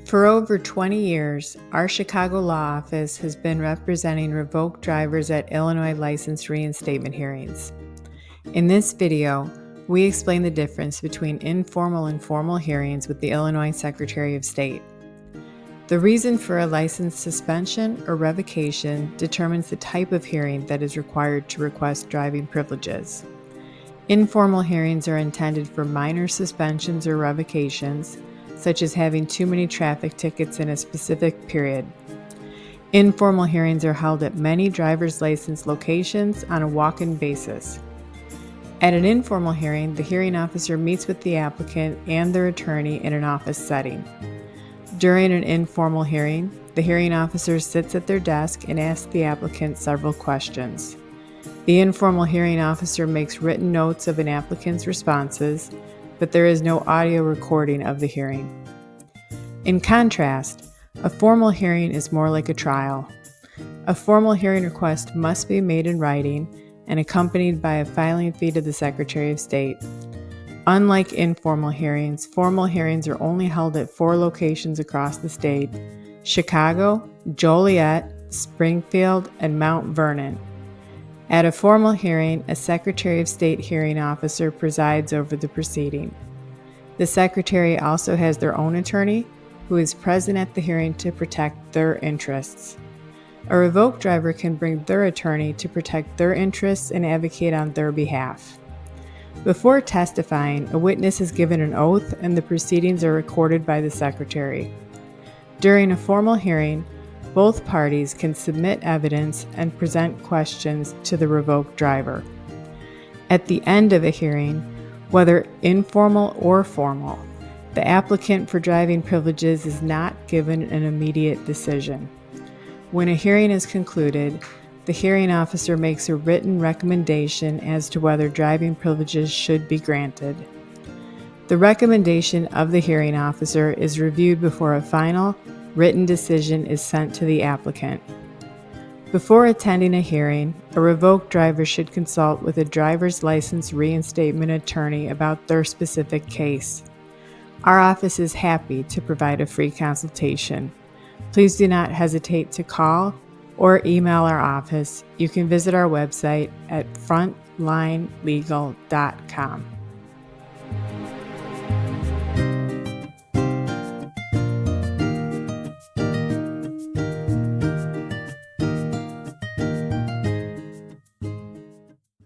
For over 20 years, our Chicago law office has been representing revoked drivers at Illinois license reinstatement hearings. In this video, we explain the difference between informal and formal hearings with the Illinois Secretary of State. The reason for a license suspension or revocation determines the type of hearing that is required to request driving privileges. Informal hearings are intended for minor suspensions or revocations, such as having too many traffic tickets in a specific period. Informal hearings are held at many driver's license locations on a walk-in basis. At an informal hearing, the hearing officer meets with the applicant and their attorney in an office setting. During an informal hearing, the hearing officer sits at their desk and asks the applicant several questions. The informal hearing officer makes written notes of an applicant's responses, but there is no audio recording of the hearing. In contrast, a formal hearing is more like a trial. A formal hearing request must be made in writing and accompanied by a filing fee to the Secretary of State. Unlike informal hearings, formal hearings are only held at 4 locations across the state: Chicago, Joliet, Springfield, and Mount Vernon. At a formal hearing, a Secretary of State hearing officer presides over the proceeding. The Secretary also has their own attorney, who is present at the hearing to protect their interests. A revoked driver can bring their attorney to protect their interests and advocate on their behalf. Before testifying, a witness is given an oath and the proceedings are recorded by the Secretary. During a formal hearing, both parties can submit evidence and present questions to the revoked driver. At the end of a hearing, whether informal or formal, the applicant for driving privileges is not given an immediate decision. When a hearing is concluded, the hearing officer makes a written recommendation as to whether driving privileges should be granted. The recommendation of the hearing officer is reviewed before a final written decision is sent to the applicant. Before attending a hearing, a revoked driver should consult with a driver's license reinstatement attorney about their specific case. Our office is happy to provide a free consultation. Please do not hesitate to call or email our office. You can visit our website at frontlinelegal.com.